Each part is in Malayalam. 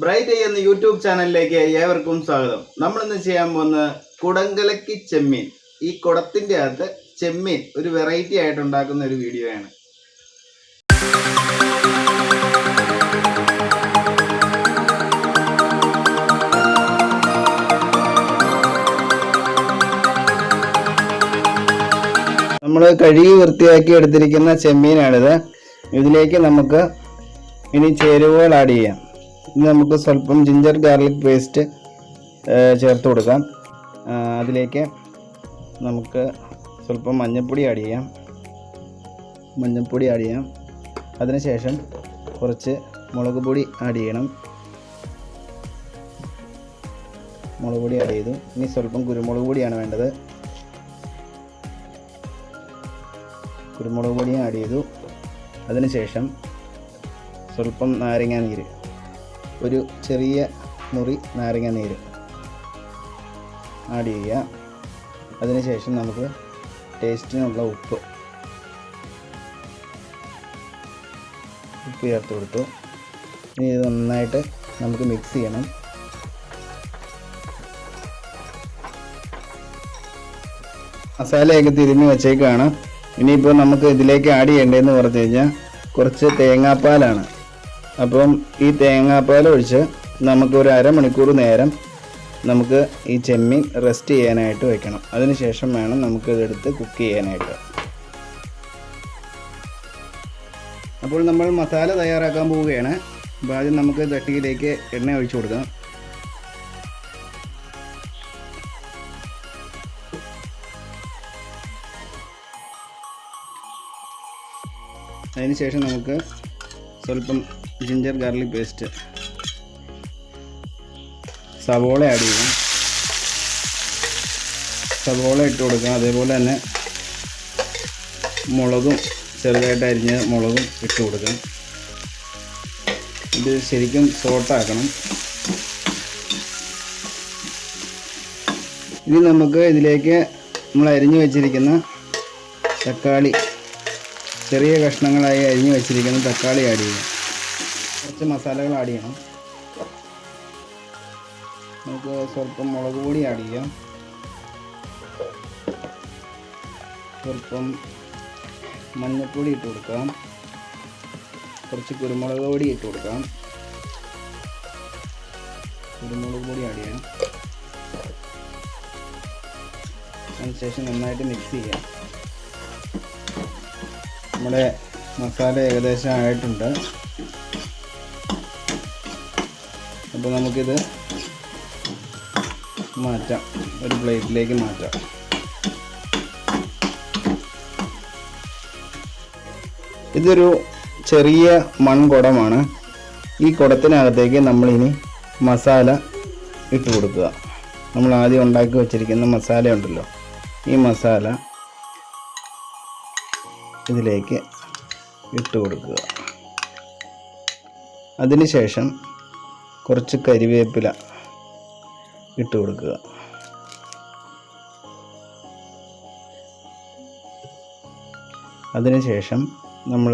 ബ്രൈറ്റ് എന്ന യൂട്യൂബ് ചാനലിലേക്ക് ഏവർക്കും സ്വാഗതം. നമ്മളിന്ന് ചെയ്യാൻ പോകുന്ന കുടങ്കലക്കി ചെമ്മീൻ. ഈ കുടത്തിൻ്റെ അകത്ത് ചെമ്മീൻ ഒരു വെറൈറ്റി ആയിട്ട് ഉണ്ടാക്കുന്ന ഒരു വീഡിയോ ആണ്. നമ്മൾ കഴുകി വൃത്തിയാക്കി എടുത്തിരിക്കുന്ന ചെമ്മീനാണിത്. ഇതിലേക്ക് നമുക്ക് ഇനി ചേരുവകൾ ആഡ് ചെയ്യാം. ഇനി നമുക്ക് സ്വല്പം ജിഞ്ചർ ഗാർലിക് പേസ്റ്റ് ചേർത്ത് കൊടുക്കാം. അതിലേക്ക് നമുക്ക് സ്വല്പം മഞ്ഞൾപ്പൊടി ആഡ് ചെയ്യാം. അതിനുശേഷം കുറച്ച് മുളക് പൊടി ആഡ് ചെയ്യണം. മുളക് പൊടി ആഡ് ചെയ്തു. ഇനി സ്വല്പം കുരുമുളക് പൊടിയാണ് വേണ്ടത്. കുരുമുളക് പൊടിയും ആഡ് ചെയ്തു. അതിനുശേഷം സ്വല്പം നാരങ്ങ നീര്, ഒരു ചെറിയ മുറി നാരങ്ങ നീര് ആഡ് ചെയ്യുക. അതിനുശേഷം നമുക്ക് ടേസ്റ്റിനുള്ള ഉപ്പ് ചേർത്ത് കൊടുത്തു. ഇനി ഇത് നന്നായിട്ട് നമുക്ക് മിക്സ് ചെയ്യണം. മസാലയൊക്കെ തിരുമ്മി വെച്ചേക്കാണ്. ഇനിയിപ്പോൾ നമുക്ക് ഇതിലേക്ക് ആഡ് ചെയ്യേണ്ടതെന്ന് പറഞ്ഞു കഴിഞ്ഞാൽ കുറച്ച് തേങ്ങാപ്പാലാണ്. അപ്പം ഈ തേങ്ങാപ്പാൽ ഒഴിച്ച് നമുക്ക് ഒരു അരമണിക്കൂർ നേരം നമുക്ക് ഈ ചെമ്മീൻ റെസ്റ്റ് ചെയ്യാനായിട്ട് വെക്കണം. അതിനുശേഷം വേണം നമുക്ക് ഇതെടുത്ത് കുക്ക് ചെയ്യാനായിട്ട്. അപ്പോൾ നമ്മൾ മസാല തയ്യാറാക്കാൻ പോവുകയാണ്. അപ്പോൾ ആദ്യം നമുക്ക് ചട്ടിയിലേക്ക് എണ്ണ ഒഴിച്ചു കൊടുക്കാം. അതിനുശേഷം നമുക്ക് സ്വല്പം ജിഞ്ചർ ഗാർലിക് പേസ്റ്റ്, സവോള ആഡ് ചെയ്യാം. സവോള ഇട്ട് കൊടുക്കാം. അതേപോലെ തന്നെ മുളകും, ചെറുതായിട്ട് അരിഞ്ഞ മുളകും ഇട്ട് കൊടുക്കാം. ഇത് ശരിക്കും സോട്ടാക്കണം. ഇനി നമുക്ക് ഇതിലേക്ക് നമ്മൾ അരിഞ്ഞു വെച്ചിരിക്കുന്ന തക്കാളി, ചെറിയ കഷ്ണങ്ങളായി അരിഞ്ഞു വെച്ചിരിക്കുന്ന തക്കാളി ആഡ് ചെയ്യാം. കുറച്ച് മസാലകൾ ആഡ് ചെയ്യണം. നമുക്ക് സ്വല്പം മുളക് പൊടി ആഡ് ചെയ്യാം. സ്വല്പം മഞ്ഞൾപ്പൊടി ഇട്ട് കൊടുക്കാം. കുറച്ച് കുരുമുളക് പൊടി ഇട്ട് കൊടുക്കാം. കുരുമുളക് പൊടി ആഡ് ചെയ്യാം. അതിനുശേഷം നന്നായിട്ട് മിക്സ് ചെയ്യാം. നമ്മുടെ മസാല ഏകദേശം ആയിട്ടുണ്ട്. അപ്പോൾ നമുക്കിത് മാറ്റാം, ഒരു പ്ലേറ്റിലേക്ക് മാറ്റാം. ഇതൊരു ചെറിയ മൺകുടമാണ്. ഈ കുടത്തിനകത്തേക്ക് നമ്മളിനി മസാല ഇട്ട് കൊടുക്കുക. നമ്മൾ ആദ്യം ഉണ്ടാക്കി വച്ചിരിക്കുന്ന മസാല ഉണ്ടല്ലോ, ഈ മസാല ഇതിലേക്ക് ഇട്ട് കൊടുക്കുക. അതിനുശേഷം കുറച്ച് കരിവേപ്പില ഇട്ട് കൊടുക്കുക. അതിനുശേഷം നമ്മൾ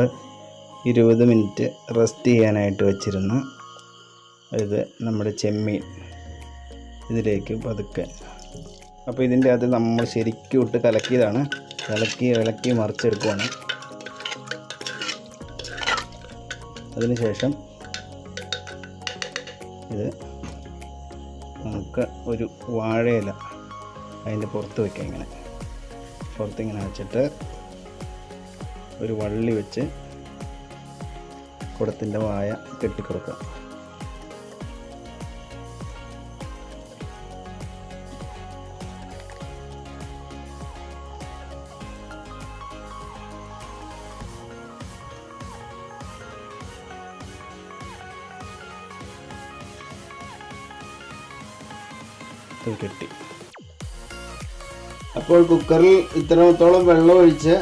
20 മിനിറ്റ് റെസ്റ്റ് ചെയ്യാനായിട്ട് വെച്ചിരുന്ന നമ്മുടെ ചെമ്മീൻ ഇതിലേക്ക് പതുക്കെ, അപ്പോൾ ഇതിൻ്റെ അത് നമ്മൾ ശരിക്കും ഇട്ട് കലക്കിയതാണ്. ഇളക്കി മറിച്ചെടുക്കുകയാണ്. അതിനുശേഷം ഇത് നമുക്ക് ഒരു വാഴയില അതിൻ്റെ പുറത്ത് വയ്ക്കാം. ഇങ്ങനെ വെച്ചിട്ട് ഒരു വള്ളി വെച്ച് കുടത്തിൻ്റെ വായ കെട്ടിക്കൊടുക്കുക. കെട്ടി. അപ്പോൾ കുക്കറിൽ ഇത്രത്തോളം വെള്ളം ഒഴിച്ച്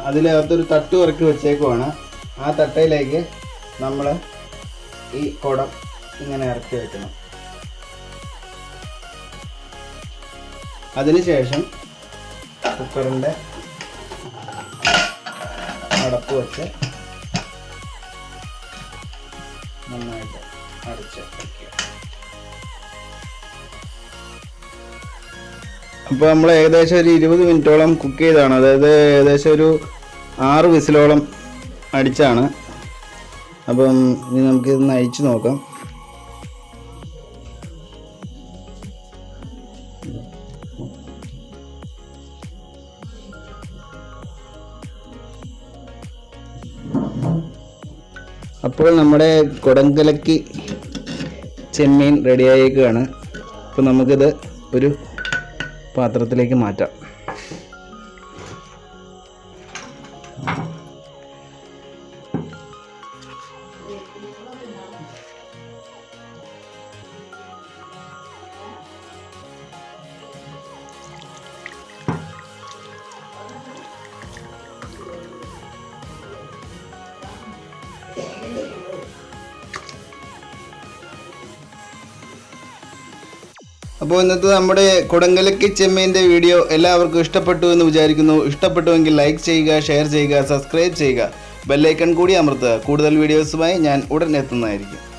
അതിനകത്തൊരു തട്ട് ഇറക്കി വെച്ചേക്കുവാണ്. ആ തട്ടയിലേക്ക് നമ്മൾ ഈ കുടം ഇങ്ങനെ ഇറക്കി വെക്കണം. അതിനുശേഷം കുക്കറിൻ്റെ അടപ്പ് വെച്ച് നന്നായിട്ട് അടച്ച്. അപ്പോൾ നമ്മൾ ഏകദേശം ഒരു 20 മിനിറ്റോളം കുക്ക് ചെയ്താണ്, അതായത് ഏകദേശം ഒരു 6 വിസിലോളം അടിച്ചാണ്. അപ്പം ഇനി നമുക്കിതൊന്ന് അഴിച്ച് നോക്കാം. അപ്പോൾ നമ്മുടെ കുടംകലക്കി ചെമ്മീൻ റെഡിയായേക്കാണ്. അപ്പോൾ നമുക്കിത് ഒരു പാത്രത്തിലേക്ക് മാറ്റാം. അപ്പോൾ ഇന്നത്തെ നമ്മുടെ കുടംകലക്കി ചെമ്മീൻ്റെ വീഡിയോ എല്ലാവർക്കും ഇഷ്ടപ്പെട്ടു എന്ന് വിചാരിക്കുന്നു. ഇഷ്ടപ്പെട്ടുവെങ്കിൽ ലൈക്ക് ചെയ്യുക, ഷെയർ ചെയ്യുക, സബ്സ്ക്രൈബ് ചെയ്യുക, ബെല്ലൈക്കൺ കൂടി അമർത്തുക. കൂടുതൽ വീഡിയോസുമായി ഞാൻ ഉടൻ എത്തുന്നതായിരിക്കും.